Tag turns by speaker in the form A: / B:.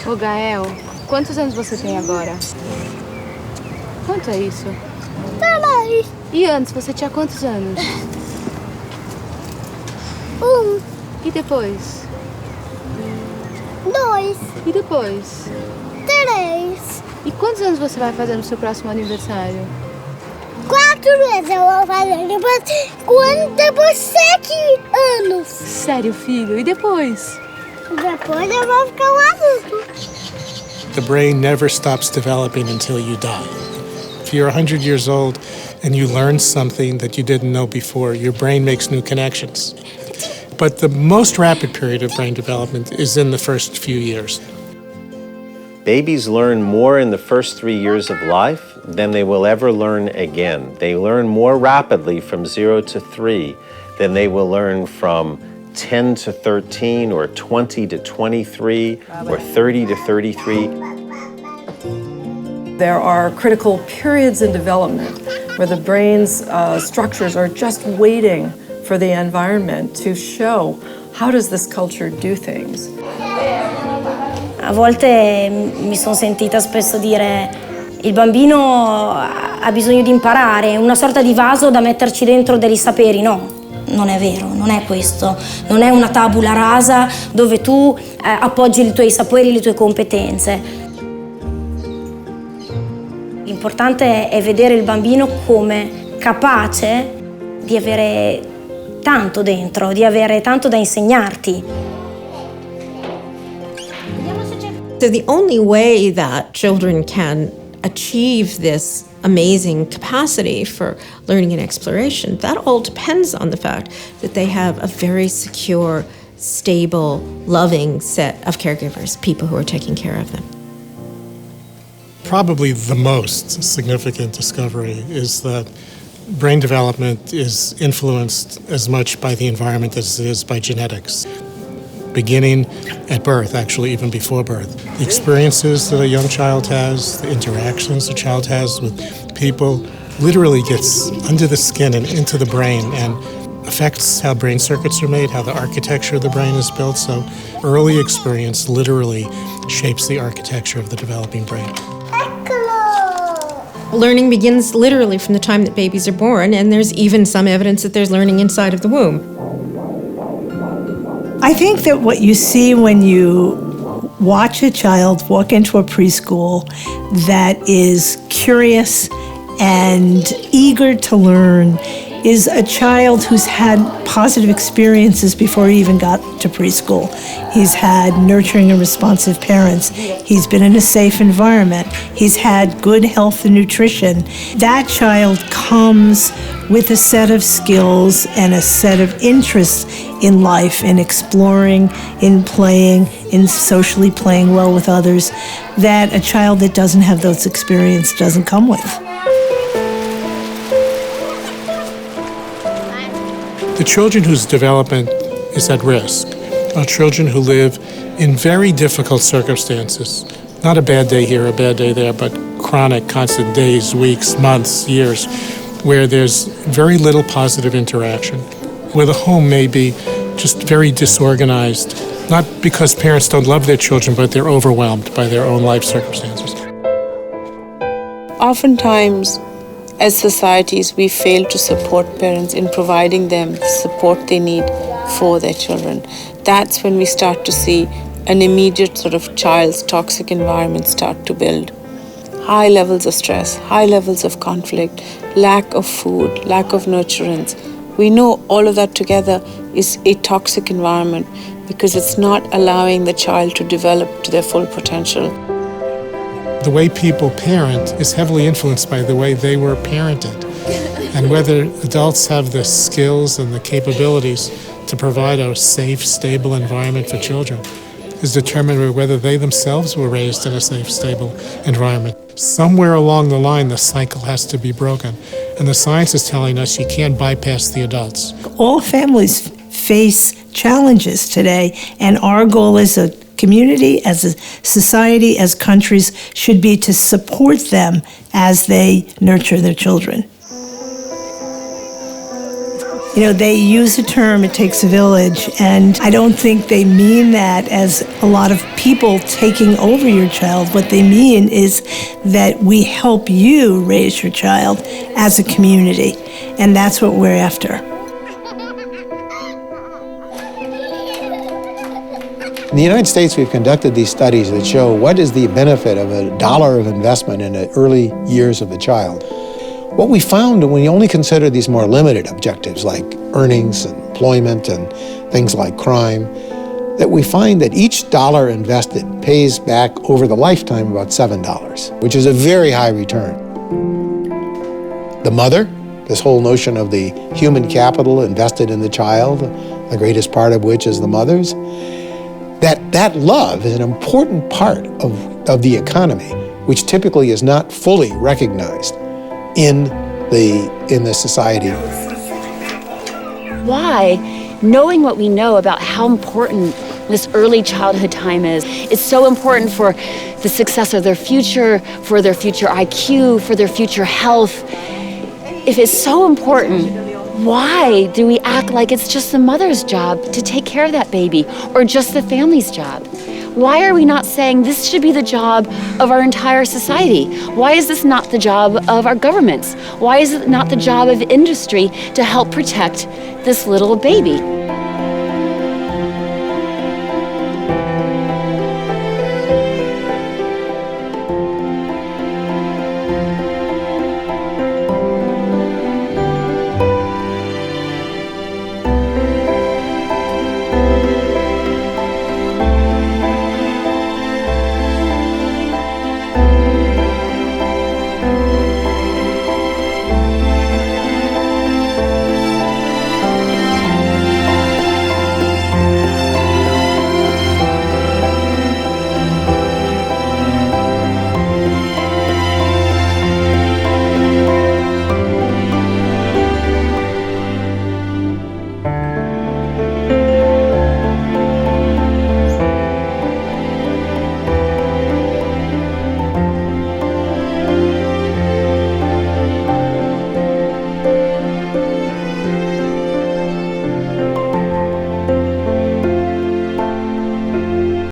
A: Ô, Gael, quantos anos você tem agora? Quanto é isso?
B: 3.
A: E antes, você tinha quantos anos?
B: 1.
A: E depois?
B: 2.
A: E depois?
B: 3.
A: E quantos anos você vai fazer no seu próximo aniversário?
B: 4 vezes eu vou fazer. Depois 7 anos.
A: Sério, filho? E depois?
B: Depois eu vou ficar um adulto.
C: The brain never stops developing until you die. If you're 100 years old and you learn something that you didn't know before, your brain makes new connections. But the most rapid period of brain development is in the first few years.
D: Babies learn more in the first 3 years of life than they will ever learn again. They learn more rapidly from 0 to 3 than they will learn from 10 to 13 or 20 to 23 or 30 to 33.
E: There are critical periods in development where the brain's structures are just waiting for the environment to show how does this culture do things.
F: A volte mi sono sentita spesso dire il bambino ha bisogno di imparare, è una sorta di vaso da metterci dentro dei saperi. No, non è vero, non è questo. Non è una tabula rasa dove tu appoggi i tuoi saperi, le tue competenze. L'importante è vedere il bambino come capace di avere tanto dentro, di avere tanto da insegnarti.
G: So the only way that children can achieve this amazing capacity for learning and exploration, that all depends on the fact that they have a very secure, stable, loving set of caregivers, people who are taking care of them.
C: Probably the most significant discovery is that brain development is influenced as much by the environment as it is by genetics. Beginning at birth, actually even before birth. The experiences that a young child has, the interactions a child has with people, literally gets under the skin and into the brain and affects how brain circuits are made, how the architecture of the brain is built. So early experience literally shapes the architecture of the developing brain.
G: Learning begins literally from the time that babies are born, and there's even some evidence that there's learning inside of the womb.
H: I think that what you see when you watch a child walk into a preschool that is curious and eager to learn is a child who's had positive experiences before he even got to preschool. He's had nurturing and responsive parents. He's been in a safe environment. He's had good health and nutrition. That child comes with a set of skills and a set of interests in life, in exploring, in playing, in socially playing well with others, that a child that doesn't have those experiences doesn't come with.
C: The children whose development is at risk are children who live in very difficult circumstances. Not a bad day here, a bad day there, but chronic, constant days, weeks, months, years, where there's very little positive interaction, where the home may be just very disorganized, not because parents don't love their children, but they're overwhelmed by their own life circumstances.
I: Oftentimes, as societies, we fail to support parents in providing them the support they need for their children. That's when we start to see an immediate sort of child's toxic environment start to build. High levels of stress, high levels of conflict, lack of food, lack of nurturance. We know all of that together is a toxic environment because it's not allowing the child to develop to their full potential.
C: The way people parent is heavily influenced by the way they were parented. And whether adults have the skills and the capabilities to provide a safe, stable environment for children is determined by whether they themselves were raised in a safe, stable environment. Somewhere along the line, the cycle has to be broken. And the science is telling us you can't bypass the adults.
H: All families face challenges today, and our goal as a community, as a society, as countries, should be to support them as they nurture their children. You know, they use the term, it takes a village, and I don't think they mean that as a lot of people taking over your child. What they mean is that we help you raise your child as a community, and that's what we're after.
J: In the United States, we've conducted these studies that show what is the benefit of $1 of investment in the early years of the child. What we found when we only consider these more limited objectives like earnings and employment and things like crime, that we find that each dollar invested pays back over the lifetime about $7, which is a very high return. The mother, this whole notion of the human capital invested in the child, the greatest part of which is the mother's, that love is an important part of the economy, which typically is not fully recognized in the society.
K: Why, knowing what we know about how important this early childhood time is, it's so important for the success of their future, for their future IQ, for their future health. If it's so important, why do we act like it's just the mother's job to take care of that baby, or just the family's job? Why are we not saying this should be the job of our entire society? Why is this not the job of our governments? Why is it not the job of industry to help protect this little baby?